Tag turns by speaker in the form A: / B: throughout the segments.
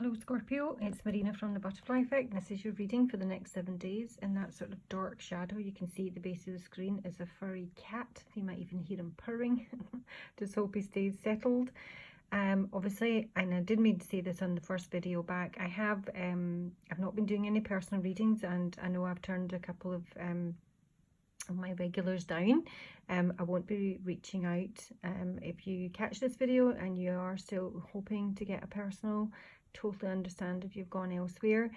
A: Hello Scorpio, it's Marina from the Butterfly Effect. This is your reading for the next 7 days. In that sort of dark shadow you can see at the base of the screen is a furry cat. You might even hear him purring. Just hope he stays settled. Obviously, and I did mean to say this on the first video back, I've not been doing any personal readings, and I know I've turned a couple of my regulars down. I won't be reaching out. If you catch this video and you are still hoping to get a personal, totally understand if you've gone elsewhere.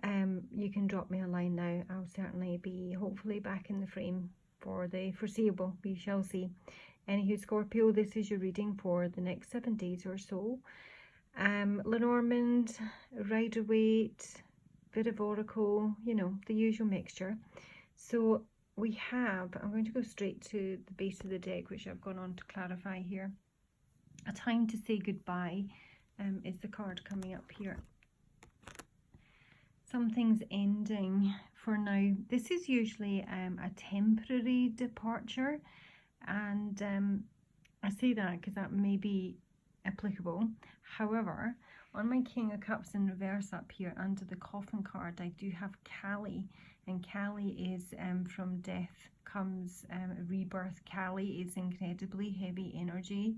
A: You can drop me a line now. I'll certainly be hopefully back in the frame for the foreseeable. We shall see. Anywho, Scorpio, this is your reading for the next 7 days or so. Lenormand, Rider-Waite, bit of Oracle, you know, the usual mixture. So we have, I'm going to go straight to the base of the deck, which I've gone on to clarify here. A time to say goodbye is the card coming up here. Something's ending for now. This is usually a temporary departure, and I say that because that may be applicable. However, on my King of Cups in reverse up here under the Coffin card, I do have Kali, and Kali is from death comes rebirth. Kali is incredibly heavy energy,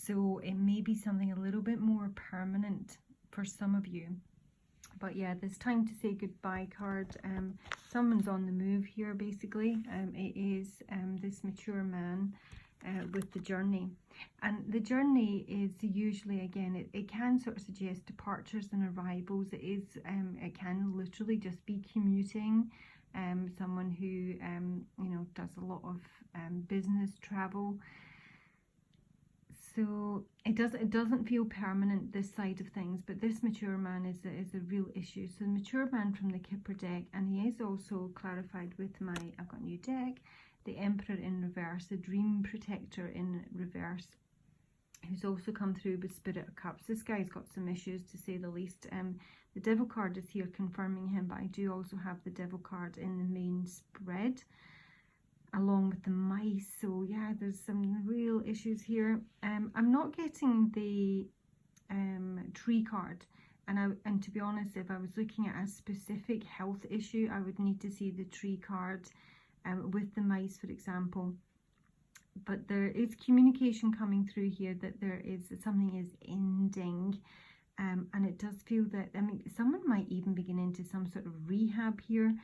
A: so it may be something a little bit more permanent for some of you. But yeah, this time to say goodbye card, someone's on the move here basically. It is this mature man with the journey, and the journey is usually, again, it can sort of suggest departures and arrivals. It can literally just be commuting. Someone who you know, does a lot of business travel. So it doesn't feel permanent, this side of things, but this mature man is a real issue. So the mature man from the Kipper deck, and he is also clarified with I've got a new deck, the Emperor in reverse, the Dream Protector in reverse, who's also come through with Spirit of Cups. This guy's got some issues, to say the least. The Devil card is here confirming him, but I do also have the Devil card in the main spread along with the mice. So yeah, there's some real issues here. I'm not getting the tree card, and to be honest, if I was looking at a specific health issue, I would need to see the tree card with the mice, for example. But there is communication coming through here that something is ending, and it does feel that, I mean, someone might even begin into some sort of rehab here.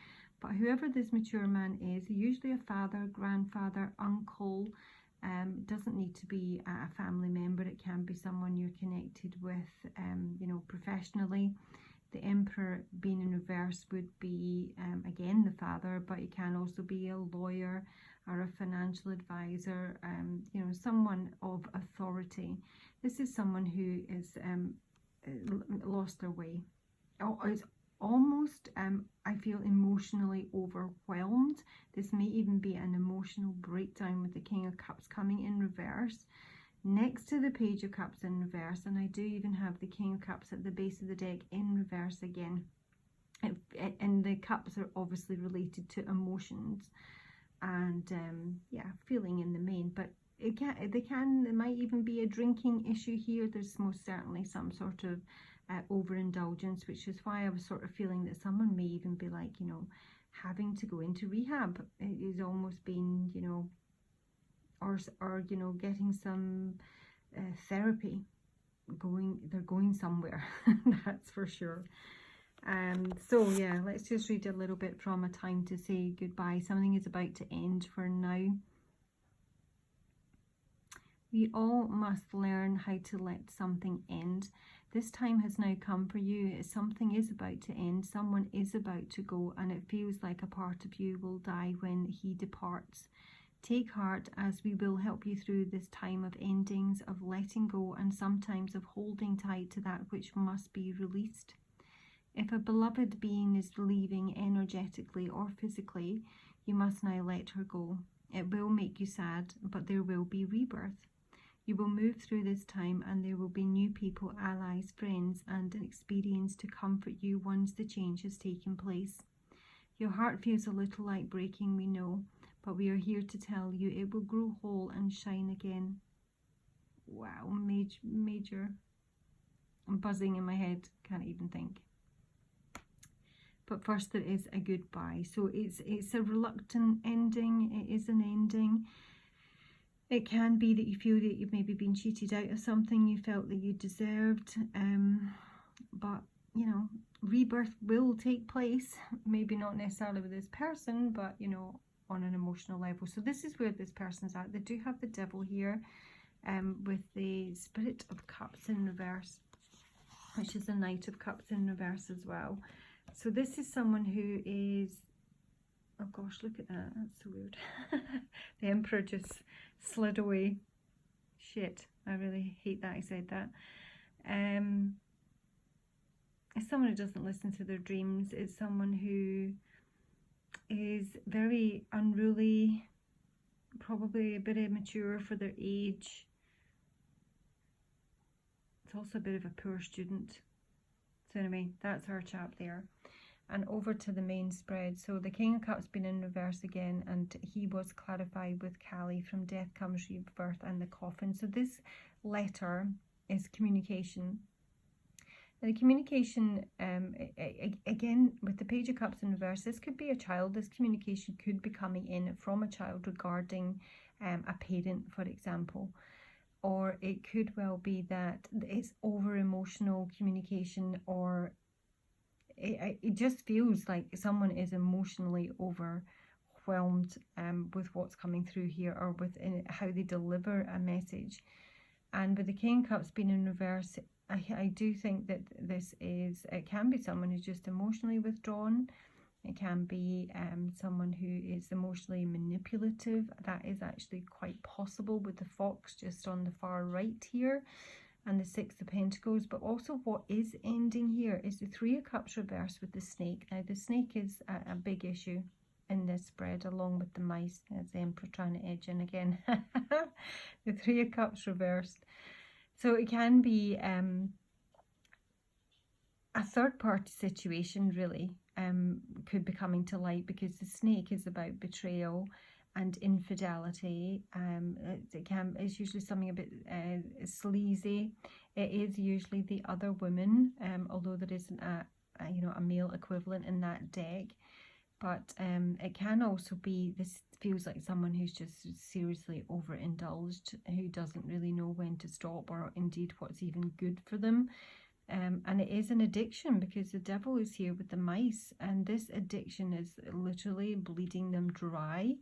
A: But whoever this mature man is, usually a father, grandfather, uncle, doesn't need to be a family member. It can be someone you're connected with, you know, professionally. The Emperor being in reverse would be, again, the father, but it can also be a lawyer or a financial advisor, you know, someone of authority. This is someone who is lost their way. Is almost, I feel, emotionally overwhelmed. This may even be an emotional breakdown with the King of Cups coming in reverse next to the Page of Cups in reverse, and I do even have the King of Cups at the base of the deck in reverse again. And the cups are obviously related to emotions and yeah, feeling in the main, but there might even be a drinking issue here. There's most certainly some sort of overindulgence, which is why I was sort of feeling that someone may even be, like, you know, having to go into rehab. It is almost being, you know, or you know, getting some therapy. They're going somewhere. That's for sure. So yeah, let's just read a little bit from A Time to Say Goodbye. Something is about to end for now. We all must learn how to let something end. This time has now come for you. Something is about to end. Someone is about to go, and it feels like a part of you will die when he departs. Take heart, as we will help you through this time of endings, of letting go, and sometimes of holding tight to that which must be released. If a beloved being is leaving energetically or physically, you must now let her go. It will make you sad, but there will be rebirth. You will move through this time, and there will be new people, allies, friends, and an experience to comfort you once the change has taken place. Your heart feels a little like breaking, we know, but we are here to tell you it will grow whole and shine again. Wow, major buzzing in my head, can't even think. But first there is a goodbye. So it's a reluctant ending. It is an ending. It can be that you feel that you've maybe been cheated out of something you felt that you deserved. But, you know, rebirth will take place. Maybe not necessarily with this person, but, you know, on an emotional level. So this is where this person's at. They do have the devil here, with the Spirit of Cups in reverse, which is the Knight of Cups in reverse as well. So this is someone who is, oh gosh, look at that, that's so weird. The Emperor just slid away. Shit, I really hate that I said that. It's someone who doesn't listen to their dreams. It's someone who is very unruly, probably a bit immature for their age. It's also a bit of a poor student. So anyway, that's our chap there. And over to the main spread. So the King of Cups been in reverse again, and he was clarified with Kali, from death comes rebirth and the coffin. So this letter is communication. And the communication, again, with the Page of Cups in reverse, this could be a child. This communication could be coming in from a child regarding a parent, for example. Or it could well be that it's over emotional communication, or it just feels like someone is emotionally overwhelmed with what's coming through here, or with how they deliver a message. And with the King of Cups being in reverse, I do think that this is, it can be someone who's just emotionally withdrawn. It can be someone who is emotionally manipulative. That is actually quite possible with the fox just on the far right here, and the Six of Pentacles. But also what is ending here is the Three of Cups reversed with the snake. Now the snake is a big issue in this spread, along with the mice. There's the Emperor trying to edge in again. The Three of Cups reversed. So it can be a third party situation, really, could be coming to light, because the snake is about betrayal and infidelity. It's usually something a bit sleazy. It is usually the other woman, although there isn't a male equivalent in that deck. But it can also be, this feels like someone who's just seriously overindulged, who doesn't really know when to stop, or indeed what's even good for them. And it is an addiction, because the devil is here with the mice, and this addiction is literally bleeding them dry.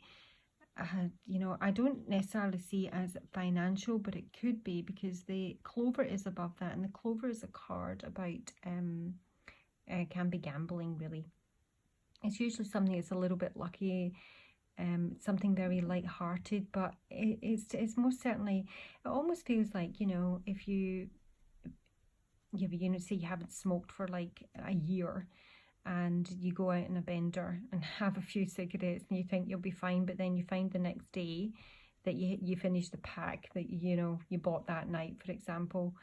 A: I don't necessarily see it as financial, but it could be, because the clover is above that, and the clover is a card about can be gambling, really. It's usually something that's a little bit lucky, something very light-hearted, but it's most certainly, it almost feels like, if you say you haven't smoked for like a year, and you go out in a bender and have a few cigarettes, and you think you'll be fine, but then you find the next day that you finished the pack that you bought that night, for example.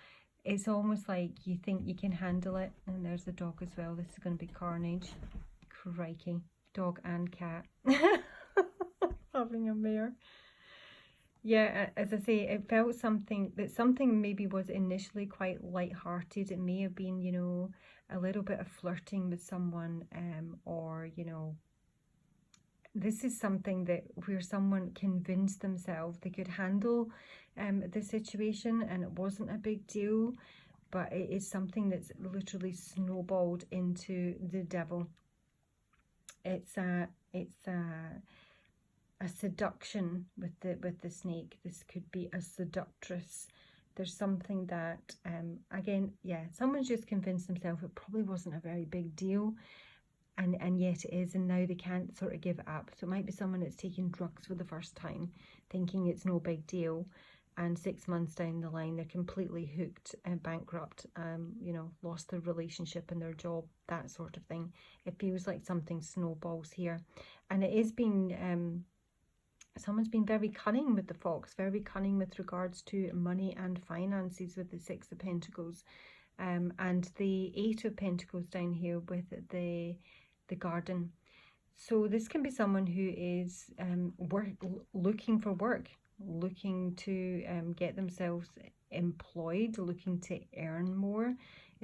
A: It's almost like you think you can handle it. And there's the dog as well. This is going to be carnage. Crikey, dog and cat. Having a mare. Yeah, as I say, it felt something maybe was initially quite light-hearted. It may have been, a little bit of flirting with someone, or, this is something where someone convinced themselves they could handle the situation, and it wasn't a big deal, but it is something that's literally snowballed into the devil. It's a seduction with the snake. This could be a seductress. There's something that again, someone's just convinced themselves it probably wasn't a very big deal, and yet it is, and now they can't sort of give it up. So it might be someone that's taking drugs for the first time, thinking it's no big deal, and 6 months down the line they're completely hooked and bankrupt, lost their relationship and their job, that sort of thing. It feels like something snowballs here, and it is being someone's been very cunning with the fox, very cunning with regards to money and finances with the Six of Pentacles, and the Eight of Pentacles down here with the garden. So this can be someone who is looking for work, looking to get themselves employed, looking to earn more.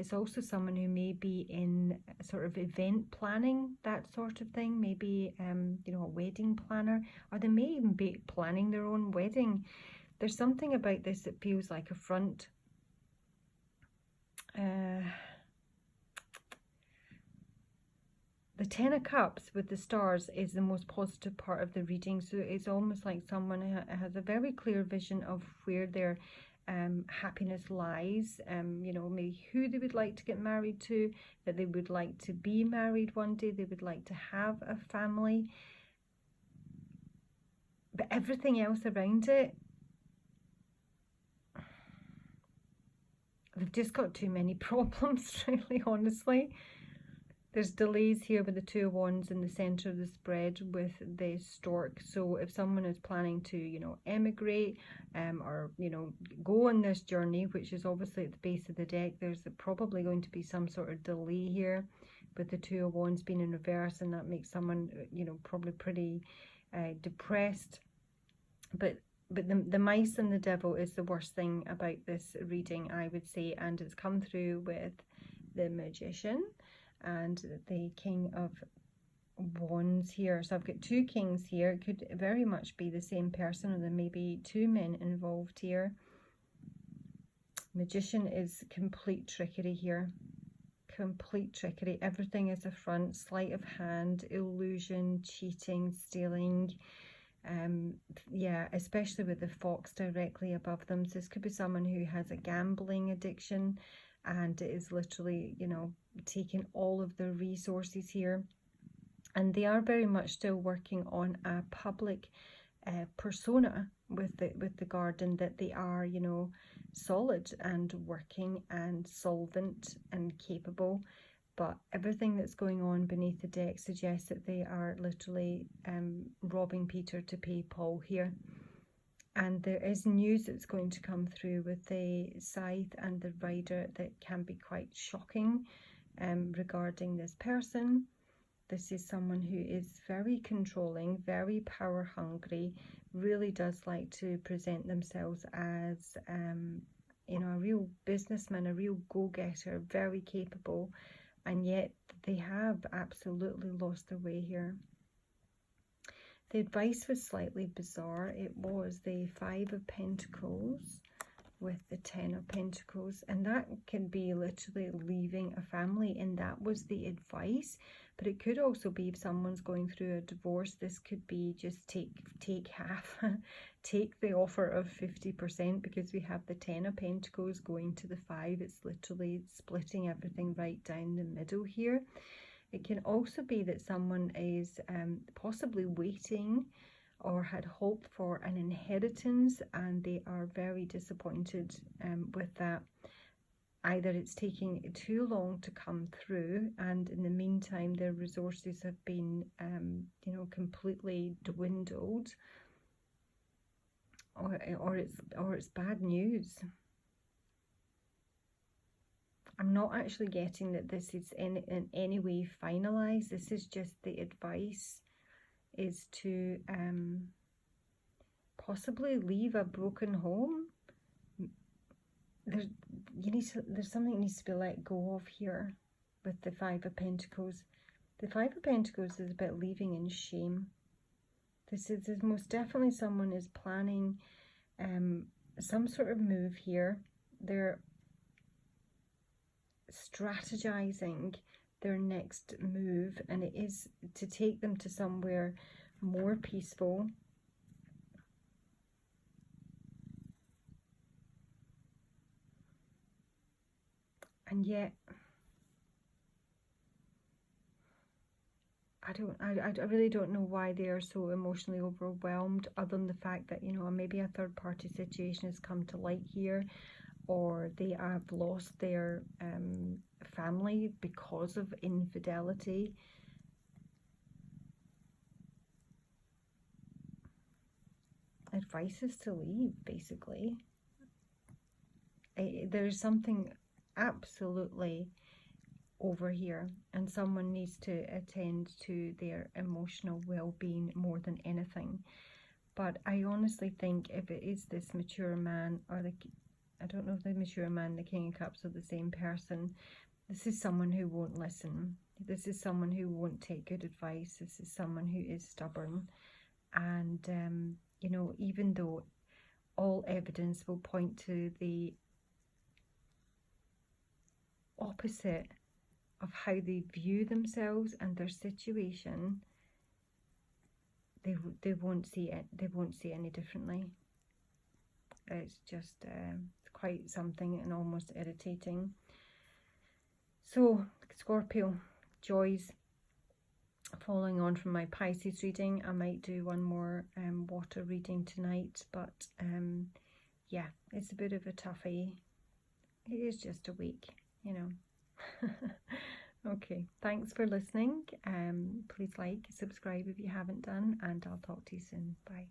A: It's also someone who may be in sort of event planning, that sort of thing, maybe you know, a wedding planner, or they may even be planning their own wedding. There's something about this that feels like a front. The Ten of Cups with the stars is the most positive part of the reading. So it's almost like someone has a very clear vision of where their happiness lies. You know, maybe who they would like to get married to, that they would like to be married one day, they would like to have a family. But everything else around it, they've just got too many problems, really, honestly. There's delays here with the Two of Wands in the centre of the spread with the stork. So if someone is planning to, you know, emigrate or, you know, go on this journey, which is obviously at the base of the deck, there's probably going to be some sort of delay here with the Two of Wands being in reverse, and that makes someone, you know, probably pretty depressed. But the mice and the devil is the worst thing about this reading, I would say, and it's come through with the Magician and the King of Wands here. So I've got two kings here. It could very much be the same person, or there may be two men involved here. Magician is complete trickery here. Complete trickery. Everything is a front, sleight of hand, illusion, cheating, stealing. Yeah, especially with the fox directly above them. So this could be someone who has a gambling addiction and is literally, you know, taking all of their resources here. And they are very much still working on a public persona with the garden, that they are, you know, solid and working and solvent and capable. But everything that's going on beneath the deck suggests that they are literally robbing Peter to pay Paul here. And there is news that's going to come through with the Scythe and the Rider that can be quite shocking regarding this person. This is someone who is very controlling, very power hungry, really does like to present themselves as, you know, a real businessman, a real go-getter, very capable, and yet they have absolutely lost their way here. The advice was slightly bizarre. It was the Five of Pentacles with the Ten of Pentacles, and that can be literally leaving a family, and that was the advice. But it could also be if someone's going through a divorce, this could be just take half, take the offer of 50%, because we have the Ten of Pentacles going to the Five. It's literally splitting everything right down the middle here. It can also be that someone is possibly waiting or had hoped for an inheritance, and they are very disappointed with that. Either it's taking too long to come through, and in the meantime their resources have been you know, completely dwindled, or it's bad news. I'm not actually getting that this is in any way finalized. This is just the advice is to possibly leave a broken home. There's something that needs to be let go of here with the Five of Pentacles. The Five of Pentacles is about leaving in shame. This is most definitely someone is planning some sort of move here. They're strategizing their next move, and it is to take them to somewhere more peaceful. And yet I really don't know why they are so emotionally overwhelmed, other than the fact that, you know, maybe a third party situation has come to light here, or they have lost their family because of infidelity. Advice is to leave, basically. There's something absolutely over here, and someone needs to attend to their emotional well-being more than anything. But I honestly think if it is this mature man or I don't know if the mature man and the King of Cups are the same person. This is someone who won't listen. This is someone who won't take good advice. This is someone who is stubborn. And, you know, even though all evidence will point to the opposite of how they view themselves and their situation, they won't see it. They won't see it any differently. It's just quite something and almost irritating. So, Scorpio, joys. Following on from my Pisces reading, I might do one more water reading tonight, but yeah, it's a bit of a toughie. It is just a week, you know. Okay, thanks for listening. Please like, subscribe if you haven't done, and I'll talk to you soon. Bye.